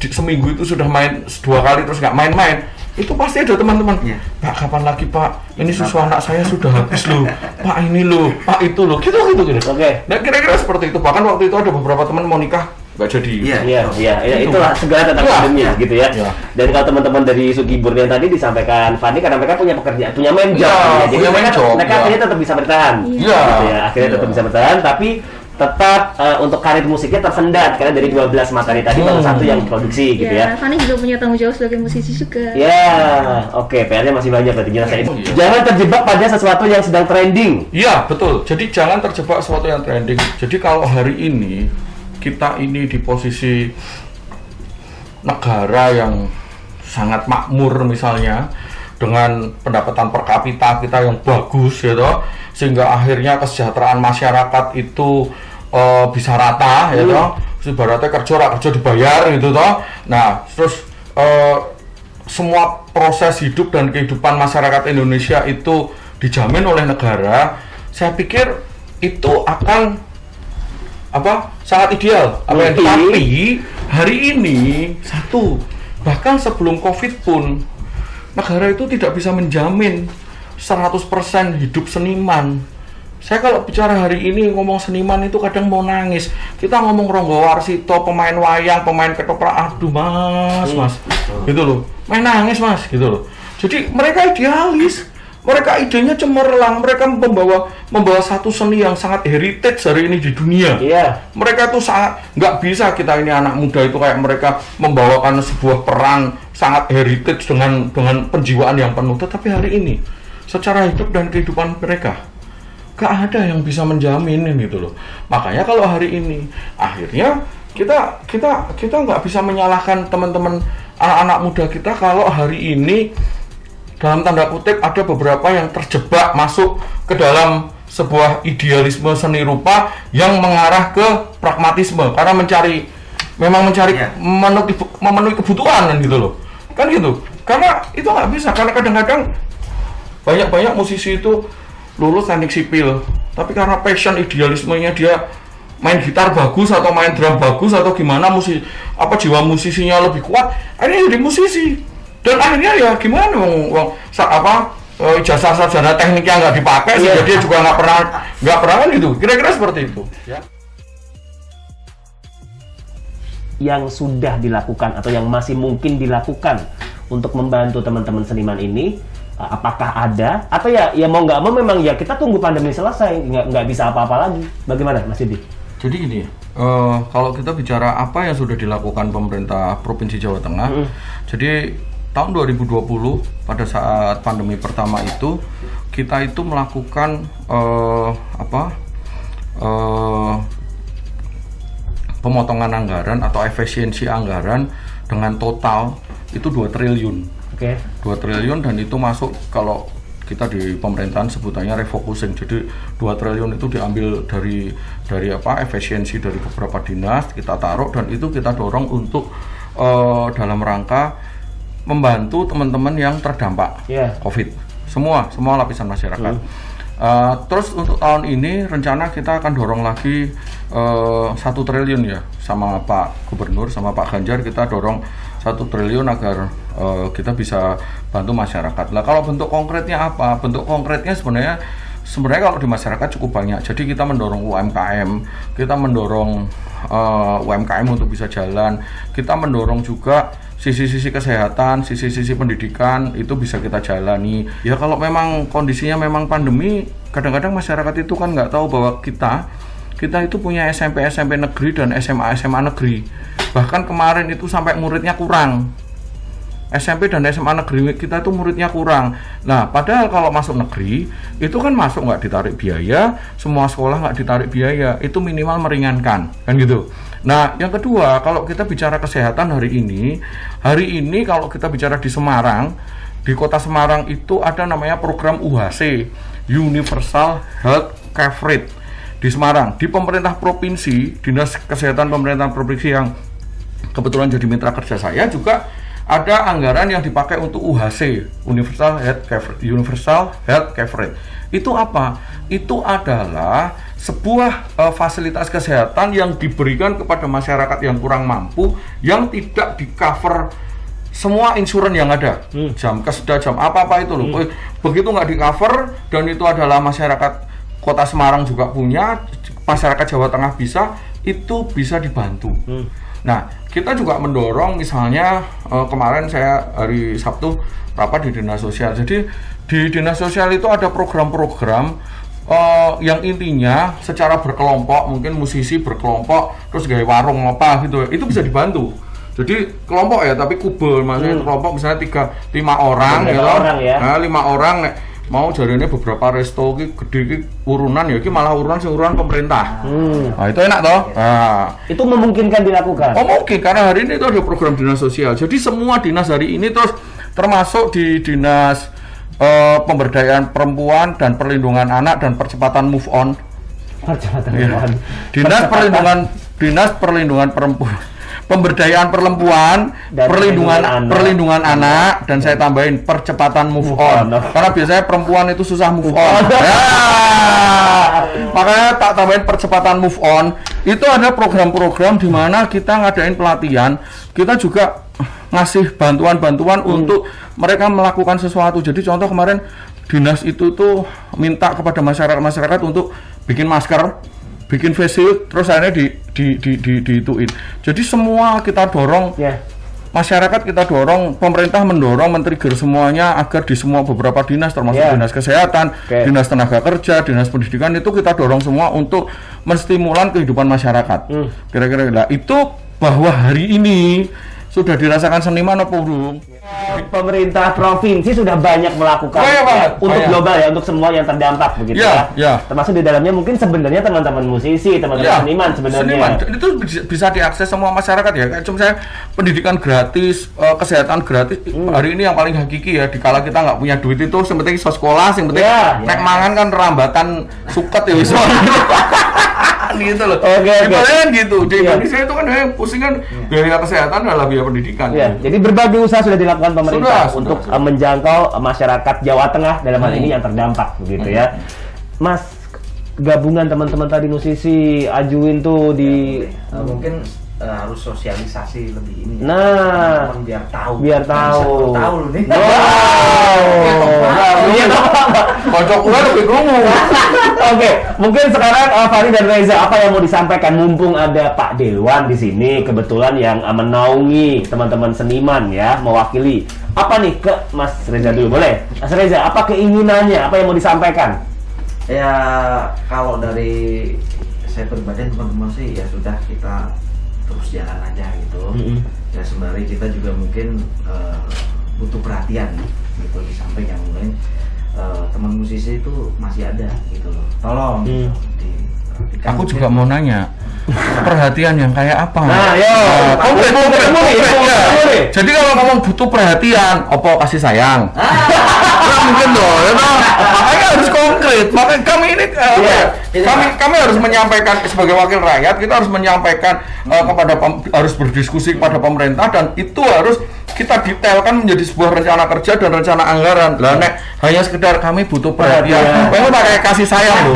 Speaker 2: seminggu itu sudah main 2 kali terus nggak main-main, itu pasti ada teman-teman. Pak, kapan lagi Pak? Ini susu anak saya sudah habis loh. Pak, ini loh, Pak itu loh. Gitu.
Speaker 1: Oke.
Speaker 2: Nah, kira-kira seperti itu. Bahkan waktu itu ada beberapa teman mau nikah nggak jadi.
Speaker 1: Iya, itulah segala tentang pandemi gitu ya. Dan kalau teman-teman dari Sugibur yang tadi disampaikan Fani, karena mereka punya pekerjaan, punya main job, jadi mereka akhirnya tetap bisa bertahan. Gitu ya, akhirnya tetap bisa bertahan, tapi tetap untuk karir musiknya tersendat karena dari 12 materi tadi baru satu yang produksi gitu ya.
Speaker 3: Fani juga punya tanggung jawab sebagai musisi juga.
Speaker 1: Oke, PR-nya masih banyak berarti jelasnya itu. Jangan terjebak pada sesuatu yang sedang trending.
Speaker 2: Iya, betul. Jadi jangan terjebak sesuatu yang trending. Jadi kalau hari ini kita ini di posisi negara yang sangat makmur misalnya, dengan pendapatan per kapita kita yang bagus ya toh, sehingga akhirnya kesejahteraan masyarakat itu bisa rata ya toh, ibaratnya kerja dibayar gitu toh. Nah, terus semua proses hidup dan kehidupan masyarakat Indonesia itu dijamin oleh negara. Saya pikir itu akan sangat ideal. Tapi hari ini bahkan sebelum COVID pun negara itu tidak bisa menjamin 100% hidup seniman. Saya kalau bicara hari ini ngomong seniman itu kadang mau nangis. Kita ngomong Ronggo Warsito, pemain wayang, pemain ketoprak, aduh mas, gitu loh. Main nangis mas, gitu loh. Jadi mereka idealis. Mereka idenya cemerlang, mereka membawa satu seni yang sangat heritage hari ini di dunia. Mereka tuh sangat nggak bisa kita ini anak muda itu kayak mereka membawakan sebuah peran sangat heritage dengan penjiwaan yang penuh. Tetapi hari ini secara hidup dan kehidupan mereka nggak ada yang bisa menjamin gitu loh. Makanya kalau hari ini akhirnya kita nggak bisa menyalahkan teman-teman anak-anak muda kita kalau hari ini dalam tanda kutip ada beberapa yang terjebak masuk ke dalam sebuah idealisme seni rupa yang mengarah ke pragmatisme karena memenuhi kebutuhan gitu loh, kan gitu. Karena itu nggak bisa, karena kadang-kadang banyak musisi itu lulus teknik sipil tapi karena passion idealismenya dia main gitar bagus atau main drum bagus atau gimana jiwa musisinya lebih kuat, akhirnya jadi musisi. Dan akhirnya ya gimana ijazah sarjana tekniknya nggak dipakai, sehingga dia juga nggak pernah kan gitu. Kira-kira seperti itu.
Speaker 1: Yang sudah dilakukan atau yang masih mungkin dilakukan untuk membantu teman-teman seniman ini, apakah ada atau ya mau nggak mau memang ya kita tunggu pandemi selesai, nggak bisa apa-apa lagi. Bagaimana Mas Yudi?
Speaker 2: Jadi gini, kalau kita bicara apa yang sudah dilakukan pemerintah Provinsi Jawa Tengah, jadi tahun 2020 pada saat pandemi pertama itu kita itu melakukan pemotongan anggaran atau efisiensi anggaran dengan total itu 2 triliun. 2 triliun dan itu masuk, kalau kita di pemerintahan sebutannya refocusing. Jadi 2 triliun itu diambil dari efisiensi dari beberapa dinas, kita taruh dan itu kita dorong untuk dalam rangka membantu teman-teman yang terdampak COVID, semua lapisan masyarakat. Terus untuk tahun ini rencana kita akan dorong lagi 1 triliun ya, sama Pak Gubernur sama Pak Ganjar kita dorong 1 triliun agar kita bisa bantu masyarakat. Nah kalau bentuk konkretnya apa? Bentuk konkretnya sebenarnya kalau di masyarakat cukup banyak. Jadi kita mendorong UMKM, kita mendorong UMKM untuk bisa jalan, kita mendorong juga sisi-sisi kesehatan, sisi-sisi pendidikan itu bisa kita jalani. Ya kalau memang kondisinya memang pandemi, kadang-kadang masyarakat itu kan nggak tahu bahwa kita itu punya SMP negeri dan SMA negeri. Bahkan kemarin itu sampai muridnya kurang. SMP dan SMA negeri kita itu muridnya kurang. Nah, padahal kalau masuk negeri itu kan masuk nggak ditarik biaya, semua sekolah nggak ditarik biaya, itu minimal meringankan, kan gitu. Nah, yang kedua, kalau kita bicara kesehatan hari ini kalau kita bicara di Semarang, di kota Semarang itu ada namanya program UHC, Universal Health Coverage di Semarang. Di pemerintah provinsi, Dinas Kesehatan Pemerintah Provinsi yang kebetulan jadi mitra kerja saya juga ada anggaran yang dipakai untuk UHC, Universal Health Coverage. Itu apa? Itu adalah sebuah fasilitas kesehatan yang diberikan kepada masyarakat yang kurang mampu, yang tidak di-cover semua insuran yang ada, jam keseda, jam apa-apa itu loh. Begitu nggak di-cover, dan itu adalah masyarakat Kota Semarang juga punya, masyarakat Jawa Tengah bisa, itu bisa dibantu. Nah, kita juga mendorong, misalnya kemarin saya hari Sabtu rapat di Dinas Sosial. Jadi di Dinas Sosial itu ada program-program yang intinya secara berkelompok, mungkin musisi berkelompok terus gaya warung apa gitu, itu bisa dibantu. Jadi kelompok ya, tapi kubel, maksudnya kelompok misalnya 5 orang ya, nah 5 orang mau jadinya beberapa resto gede urunan ya, malah urunan pemerintah. Nah, itu enak toh. Nah,
Speaker 1: itu memungkinkan dilakukan.
Speaker 2: Oh mungkin, karena hari ini itu ada program dinas sosial. Jadi semua dinas hari ini terus termasuk di dinas pemberdayaan perempuan dan perlindungan anak dan percepatan move on.
Speaker 1: Percepatan
Speaker 2: Ya.
Speaker 1: move on.
Speaker 2: Dinas perlindungan perempuan, pemberdayaan perempuan,
Speaker 1: Dan
Speaker 2: perlindungan anak, dan saya tambahin percepatan move on. Karena biasanya perempuan itu susah move on. Ya. Makanya tak tambahin percepatan move on. Itu ada program-program di mana kita ngadain pelatihan, kita juga ngasih bantuan-bantuan untuk mereka melakukan sesuatu. Jadi contoh kemarin dinas itu tuh minta kepada masyarakat untuk bikin masker, bikin face shield, terus akhirnya diituin. Jadi semua kita dorong, masyarakat kita dorong, pemerintah mendorong, men-trigger semuanya agar di semua beberapa dinas, termasuk dinas kesehatan, dinas tenaga kerja, dinas pendidikan, itu kita dorong semua untuk menstimulan kehidupan masyarakat. Kira-kira lah itu bahwa hari ini sudah dirasakan seniman apa belum?
Speaker 1: Pemerintah provinsi sudah banyak melakukan untuk global ya, untuk semua yang terdampak begitu ya. Termasuk di dalamnya mungkin sebenarnya teman-teman musisi, teman-teman seniman sebenarnya.
Speaker 2: Itu bisa diakses semua masyarakat ya. Kayak cuma saya pendidikan gratis, kesehatan gratis. Hari ini yang paling hakiki ya, dikala kita nggak punya duit itu, yang penting sekolah, yang penting nek mangan kan rambatan suket ya bisa. Gitu loh. Kan gitu. Di Indonesia itu kan pusing kan biaya kesehatan adalah biaya pendidikan.
Speaker 1: Jadi berbagai usaha sudah dilakukan pemerintah untuk menjangkau masyarakat Jawa Tengah dalam hal ini yang terdampak begitu ya. Mas, gabungan teman-teman tadi musisi ajuin tuh di
Speaker 4: mungkin harus sosialisasi lebih ini.
Speaker 1: Nah,
Speaker 4: biar tahu.
Speaker 1: Tahu
Speaker 4: lu nih.
Speaker 2: Kocok gue lebih krungu.
Speaker 1: Oke, mungkin sekarang Fani dan Reza, apa yang mau disampaikan mumpung ada Pak Dewan di sini kebetulan yang menaungi teman-teman seniman ya, mewakili. Apa nih ke Mas Reza dulu, boleh? Mas Reza, apa keinginannya? Apa yang mau disampaikan?
Speaker 4: Ya, kalau dari saya pribadi teman-teman sih ya sudah, kita terus jalan aja gitu. Ya sembari kita juga mungkin butuh perhatian gitu, di samping yang lain teman musisi itu masih ada gitu loh. Tolong diperhatikan.
Speaker 2: Aku juga mau nanya, perhatian yang kayak apa?
Speaker 1: Nah, yo,
Speaker 2: konkret. Jadi kalau ngomong butuh perhatian, opo kasih sayang? Mungkin loh, makanya harus konkret. Makanya kami ini, kami harus menyampaikan sebagai wakil rakyat, kita harus menyampaikan harus berdiskusi kepada pemerintah, dan itu harus kita detailkan menjadi sebuah rencana kerja dan rencana anggaran. Lah nek hanya sekedar kami butuh perhatian, itu pakai kasih sayang loh.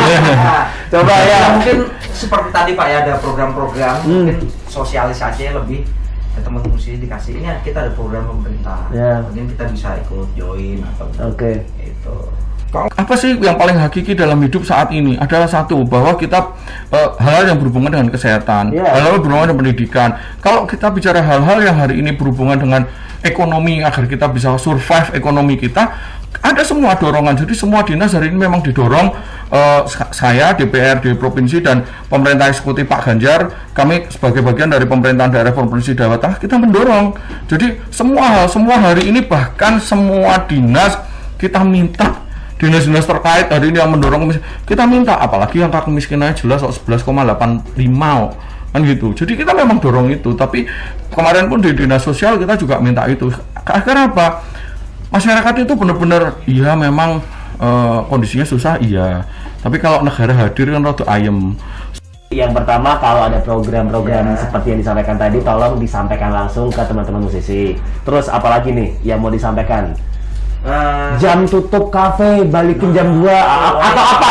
Speaker 1: Coba ya,
Speaker 4: mungkin seperti tadi Pak ya, ada program-program mungkin sosialisasinya lebih ke teman musisi, dikasih ini kita ada program pemerintah. Mungkin kita bisa ikut join atau itu.
Speaker 2: Apa sih yang paling hakiki dalam hidup saat ini? Adalah satu, bahwa kita hal-hal yang berhubungan dengan kesehatan, hal-hal berhubungan dengan pendidikan. Kalau kita bicara hal-hal yang hari ini berhubungan dengan ekonomi, agar kita bisa survive ekonomi kita, ada semua dorongan. Jadi semua dinas hari ini memang didorong, saya DPR di provinsi dan pemerintah eksekutif Pak Ganjar, kami sebagai bagian dari pemerintahan daerah provinsi Jawa Tengah, kita mendorong. Jadi semua hari ini, bahkan semua dinas kita minta, dinas-dinas terkait hari ini yang mendorong, kita minta, apalagi angka kemiskinannya jelas 11,85 kan gitu. Jadi kita memang dorong itu. Tapi kemarin pun di dinas sosial kita juga minta itu. Agar apa? Masyarakat itu benar-benar, iya memang kondisinya susah, iya. Tapi kalau negara hadir kan rada ayem.
Speaker 1: Yang pertama, kalau ada program-program seperti yang disampaikan tadi, tolong disampaikan langsung ke teman-teman musisi. Terus apalagi nih yang mau disampaikan? Jam tutup kafe balikin jam 2 atau apa?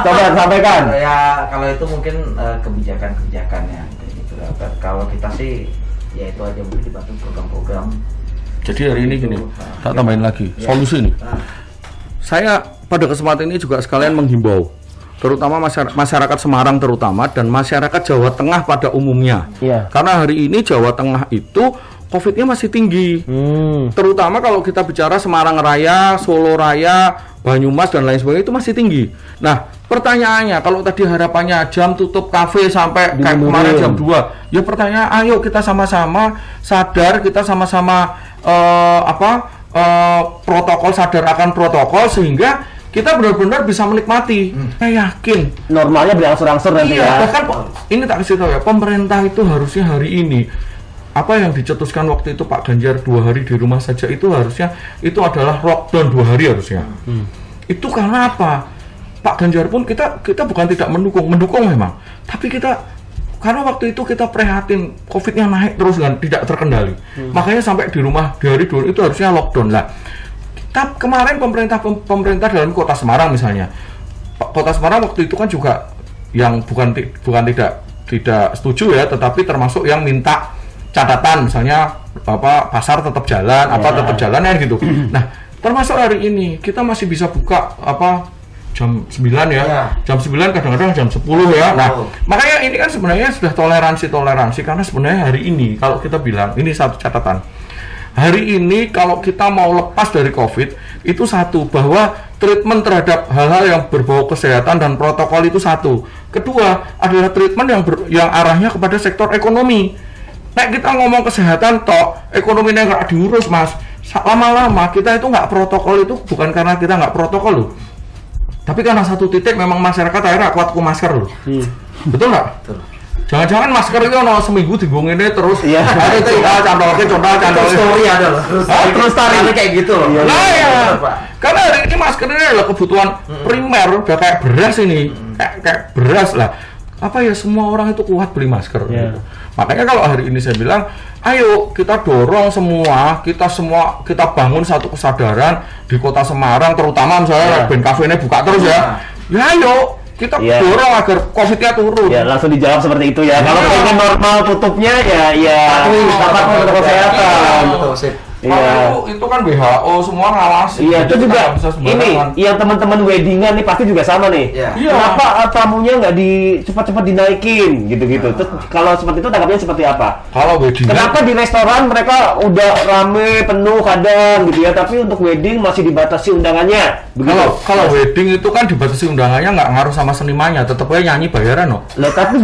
Speaker 1: Coba sampaikan.
Speaker 4: Ya kalau itu mungkin kebijakan-kebijakannya kayak gitu. Kalau kita sih ya itu aja, mungkin dibantu program-program.
Speaker 2: Jadi hari ini gini, tak tambahin lagi solusi nih. Saya pada kesempatan ini juga sekalian menghimbau, terutama masyarakat Semarang terutama dan masyarakat Jawa Tengah pada umumnya.
Speaker 1: Iya.
Speaker 2: Karena hari ini Jawa Tengah itu COVID-nya masih tinggi. Terutama kalau kita bicara Semarang Raya, Solo Raya, Banyumas dan lain sebagainya itu masih tinggi. Nah, pertanyaannya kalau tadi harapannya jam tutup kafe sampai kayak kemarin jam 2. Ya pertanyaan, ayo kita sama-sama sadar, kita sama-sama protokol, sadar akan protokol sehingga kita benar-benar bisa menikmati. Saya yakin
Speaker 1: Normalnya berangsur-angsur nanti ya.
Speaker 2: bahkan ini tak kasih tahu ya, pemerintah itu harusnya hari ini apa yang dicetuskan waktu itu Pak Ganjar 2 hari di rumah saja itu harusnya itu adalah lockdown 2 hari harusnya. Itu karena apa? Pak Ganjar pun kita bukan tidak mendukung memang, tapi kita karena waktu itu kita prihatin COVID-nya naik terus kan tidak terkendali. Makanya sampai di rumah di hari 2 itu harusnya lockdown lah. Kemarin pemerintah dalam kota Semarang misalnya, kota Semarang waktu itu kan juga yang bukan tidak setuju ya, tetapi termasuk yang minta catatan misalnya pasar tetap jalan tetap jalan ya gitu. Nah, termasuk hari ini kita masih bisa buka jam 9 ya. Jam 9 kadang-kadang jam 10 ya. Nah, makanya ini kan sebenarnya sudah toleransi karena sebenarnya hari ini kalau kita bilang ini satu catatan. Hari ini kalau kita mau lepas dari COVID itu satu, bahwa treatment terhadap hal-hal yang berbau kesehatan dan protokol itu satu. Kedua adalah treatment yang arahnya kepada sektor ekonomi. Kita ngomong kesehatan ekonominya nggak diurus mas, lama-lama kita itu nggak protokol itu bukan karena kita nggak protokol loh, tapi karena satu titik memang masyarakat akhirnya kuat ku masker loh. Betul nggak? Jangan-jangan masker itu seminggu digongin terus. Iya. Contoh
Speaker 4: Story ada loh.
Speaker 2: Terus tarik
Speaker 4: kayak gitu loh.
Speaker 2: Nah ya. Karena hari ini masker ini adalah kebutuhan primer, udah kayak beras ini, kayak beras lah. Apa ya, semua orang itu kuat beli masker. Gitu. Makanya kalau hari ini saya bilang, ayo kita dorong kita bangun satu kesadaran di kota Semarang, terutama misalnya Ben Cafe ini buka terus ya. Ya ayo kita dorong agar COVID-nya turun. Ya
Speaker 1: langsung dijawab seperti itu ya. Kalau ingin normal tutupnya ya dapat protokol kesehatan.
Speaker 2: Itu kan WHO semua ngawasi.
Speaker 1: Iya, itu juga ini yang teman-teman weddingan nih pasti juga sama nih. Kenapa tamunya nggak cepat-cepat dinaikin gitu-gitu? Terus kalau seperti itu tanggapannya seperti apa?
Speaker 2: Kalau weddingan,
Speaker 1: kenapa di restoran mereka udah rame penuh kadang gitu ya, tapi untuk wedding masih dibatasi undangannya?
Speaker 2: Kalau wedding itu kan dibatasi undangannya nggak ngaruh sama senimannya, tetap aja nyanyi bayaran loh.
Speaker 1: Tapi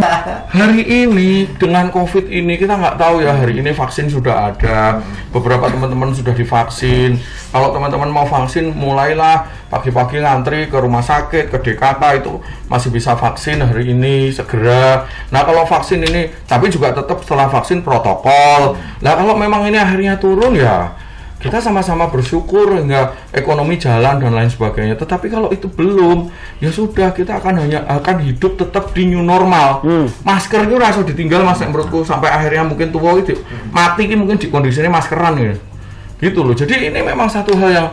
Speaker 2: hari ini dengan COVID ini kita nggak tahu ya, hari ini vaksin sudah ada, beberapa teman-teman sudah divaksin. Kalau teman-teman mau vaksin, mulailah pagi-pagi ngantri ke rumah sakit, ke DKK itu masih bisa vaksin hari ini segera. Nah kalau vaksin ini, tapi juga tetap setelah vaksin protokol. Nah kalau memang ini akhirnya turun ya kita sama-sama bersyukur hingga ekonomi jalan dan lain sebagainya. Tetapi kalau itu belum, ya sudah, kita akan hidup tetap di new normal. Masker itu langsung ditinggal mas, menurutku sampai akhirnya mungkin tua itu mati mungkin di kondisinya maskeran gitu loh. Jadi ini memang satu hal yang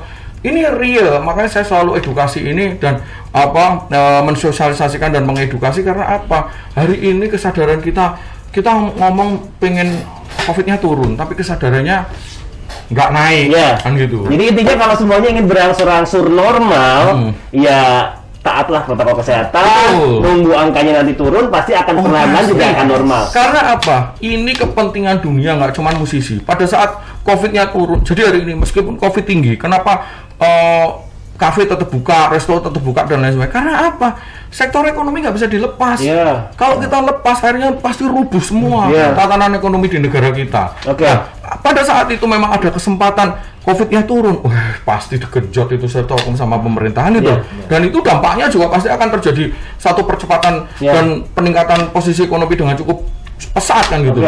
Speaker 2: ini real, makanya saya selalu edukasi ini dan mensosialisasikan dan mengedukasi karena apa? Hari ini kesadaran kita ngomong pengen COVID-nya turun, tapi kesadarannya nggak naik, kan gitu.
Speaker 1: Jadi intinya kalau semuanya ingin berangsur-angsur normal, ya taatlah protokol kesehatan. Nunggu angkanya nanti turun, pasti akan perlahan juga akan normal.
Speaker 2: Karena apa? Ini kepentingan dunia, nggak cuma musisi. Pada saat COVID-nya turun, jadi hari ini meskipun COVID tinggi, kenapa kafe tetap buka, resto tetap buka dan lain sebagainya? Karena apa? Sektor ekonomi nggak bisa dilepas. Kalau kita lepas, akhirnya pasti rubuh semua tatanan ekonomi di negara kita. Nah, pada saat itu memang ada kesempatan COVID-nya turun, pasti digenjot itu sektor sama pemerintahan itu. Dan itu dampaknya juga pasti akan terjadi satu percepatan dan peningkatan posisi ekonomi dengan cukup pesat kan gitu.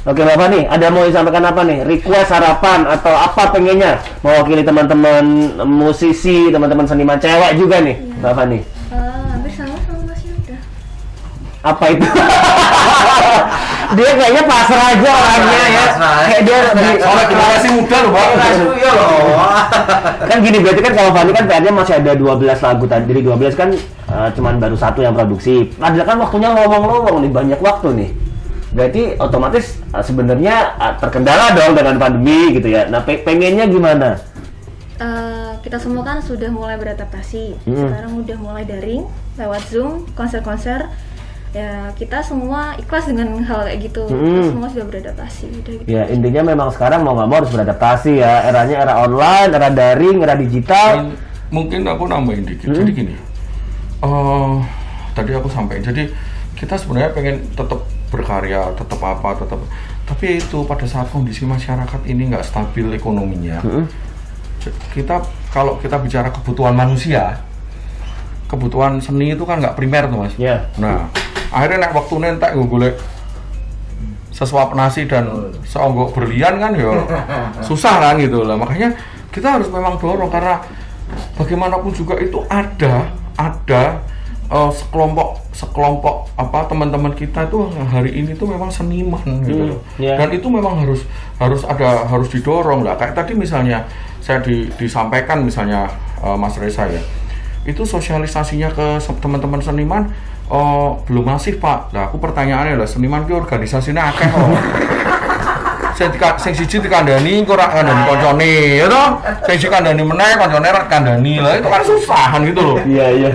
Speaker 1: Oke, Mbak Fani, ada mau disampaikan apa nih? Request, harapan atau apa pengennya mewakili teman-teman musisi, teman-teman seniman cewek juga nih, Mbak Fani?
Speaker 3: Hampir sama Mas Yuda.
Speaker 1: Apa itu? Dia kayaknya pasrah aja orangnya ya. Kayak dia
Speaker 2: Soalnya generasi muda loh, Bang.
Speaker 4: Iya loh.
Speaker 1: Kan gini, berarti kan kalau Fanny kan PR-nya masih ada 12 lagu tadi. Dari 12 kan cuman baru 1 yang produksi. Padahal kan waktunya ngomong-ngomong nih, banyak waktu nih. Berarti otomatis sebenarnya terkendala dong dengan pandemi gitu ya. Nah, pengennya gimana?
Speaker 3: Kita semua kan sudah mulai beradaptasi. Sekarang udah mulai daring, lewat Zoom, konser-konser. Ya, kita semua ikhlas dengan hal kayak gitu. Kita semua sudah beradaptasi. Udah gitu.
Speaker 1: Ya, intinya memang sekarang mau nggak mau harus beradaptasi ya. Eranya era online, era daring, era digital.
Speaker 2: Mungkin aku nambahin dikit. Jadi gini, tadi aku sampaikan. Jadi kita sebenarnya pengen tetap berkarya, tetap tapi itu pada saat kondisi masyarakat ini nggak stabil ekonominya, kalau kita bicara kebutuhan manusia, kebutuhan seni itu kan nggak primer tuh Mas.
Speaker 1: Yeah.
Speaker 2: Nah, akhirnya nek waktu nentek gue golek sesuap nasi dan seonggok berlian kan ya susah kan gitu lah. Makanya kita harus memang dorong, karena bagaimanapun juga itu ada sekelompok apa teman-teman kita tuh hari ini tuh memang seniman gitu. Dan itu memang harus didorong lah. Kayak tadi misalnya saya disampaikan misalnya Mas Reza ya, itu sosialisasinya ke teman-teman seniman belum masif Pak. Nah aku pertanyaannya lah, seniman ki organisasinya akeh kok. Sing siji dikandani kok ora kandani koncone ya toh. Sing siji kandani meneh koncone ora kandani. Lah itu kan susahan gitu loh.
Speaker 1: Iya.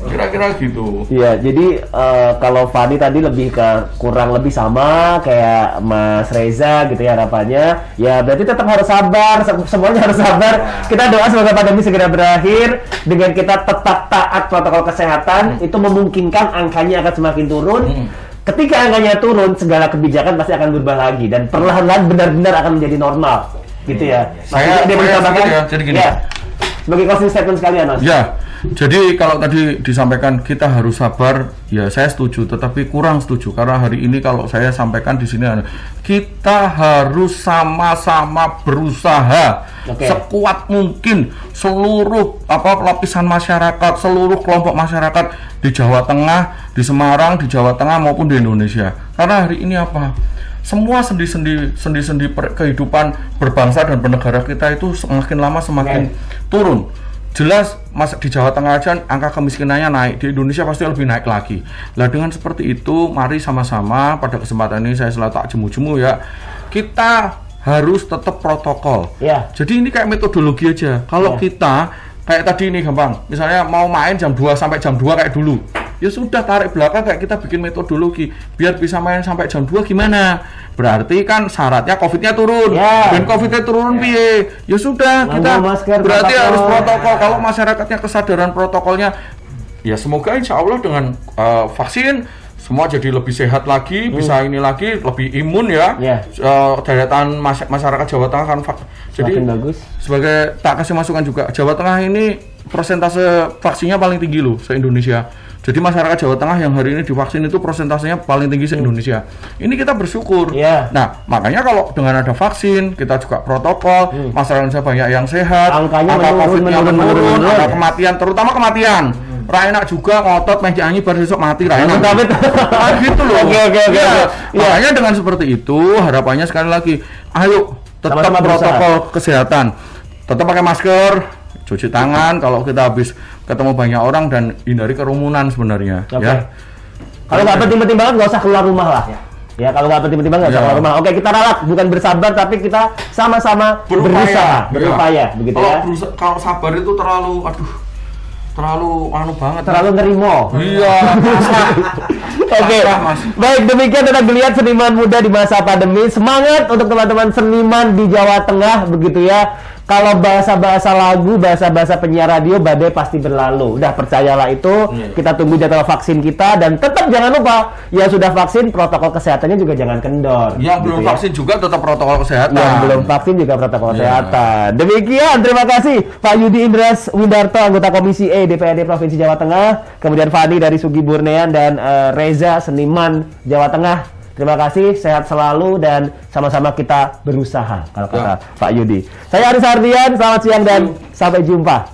Speaker 2: Kira-kira gitu.
Speaker 1: Iya, jadi kalau Fanny tadi lebih kurang lebih sama kayak Mas Reza gitu ya harapannya. Ya berarti tetap harus sabar, semuanya harus sabar. Kita doa semoga pandemi segera berakhir. Dengan kita tetap taat protokol kesehatan, itu memungkinkan angkanya akan semakin turun. Ketika angkanya turun, segala kebijakan pasti akan berubah lagi dan perlahan-lahan benar-benar akan menjadi normal, gitu ya.
Speaker 2: Saya
Speaker 1: menambahkan
Speaker 2: ya, jadi gini.
Speaker 1: Ya, sebagai closing statement sekalian, Mas.
Speaker 2: Ya, jadi kalau tadi disampaikan kita harus sabar, ya saya setuju, tetapi kurang setuju karena hari ini kalau saya sampaikan di sini kita harus sama-sama berusaha sekuat mungkin seluruh lapisan masyarakat, seluruh kelompok masyarakat di Jawa Tengah, di Semarang, di Jawa Tengah maupun di Indonesia. Karena hari ini semua sendi-sendi kehidupan berbangsa dan bernegara kita itu semakin lama semakin turun. Jelas di Jawa Tengah aja angka kemiskinannya naik, di Indonesia pasti lebih naik lagi. Lah dengan seperti itu, mari sama-sama pada kesempatan ini saya selalu tak jemu-jemu ya, kita harus tetap protokol. Jadi ini kayak metodologi aja. Kalau kita kayak tadi ini gampang, misalnya mau main jam 2 sampai jam 2 kayak dulu, ya sudah tarik belakang kayak kita bikin metodologi biar bisa main sampai jam 2 gimana? Berarti kan syaratnya COVID-nya turun. Dan COVID-nya turun piye? Ya sudah, kita berarti harus protokol. Kalau masyarakatnya kesadaran protokolnya, ya semoga insya Allah dengan vaksin semua jadi lebih sehat lagi, bisa ini lagi, lebih imun ya. Daya tahan masyarakat Jawa Tengah kan jadi
Speaker 1: bagus.
Speaker 2: Sebagai tak kasih masukan juga, Jawa Tengah ini persentase vaksinnya paling tinggi loh se-Indonesia. Jadi masyarakat Jawa Tengah yang hari ini divaksin itu persentasenya paling tinggi se-Indonesia. Ini kita bersyukur. Nah, makanya kalau dengan ada vaksin, kita juga protokol, masyarakat banyak yang sehat, angka COVID-nya menurun, ada kematian, terutama kematian. Enak juga ngotot meh nyanyi baru besok mati enak. Gitu loh. Oke. Makanya dengan seperti itu harapannya sekali lagi, ayo tetap protokol kesehatan. Tetap pakai masker, cuci tangan kalau kita habis ketemu banyak orang dan hindari kerumunan sebenarnya. Ya.
Speaker 1: Kalau nggak penting-penting banget nggak usah keluar rumah lah. Ya kalau nggak penting-penting banget nggak usah keluar rumah. Oke, kita ralat, bukan bersabar tapi kita sama-sama berupaya, begitu ya.
Speaker 2: Kalau sabar itu terlalu banget.
Speaker 1: Terlalu nerimo.
Speaker 2: Iya.
Speaker 1: Oke. Baik, demikian kita lihat seniman muda di masa pandemi. Semangat untuk teman-teman seniman di Jawa Tengah begitu ya. Kalau bahasa-bahasa lagu, bahasa-bahasa penyiar radio, badai pasti berlalu. Udah percayalah itu. Kita tunggu jadwal vaksin kita dan tetap jangan lupa yang sudah vaksin protokol kesehatannya juga jangan kendor.
Speaker 2: Yang belum vaksin juga tetap protokol kesehatan.
Speaker 1: Yang belum vaksin juga protokol kesehatan. Demikian, terima kasih Pak Yudi Indras Windarto, anggota Komisi E DPRD Provinsi Jawa Tengah. Kemudian Fanny dari Sugi Burnean dan Reza seniman Jawa Tengah. Terima kasih, sehat selalu dan sama-sama kita berusaha kalau kata Pak Yudi. Saya Aris Ardian, selamat siang dan sampai jumpa.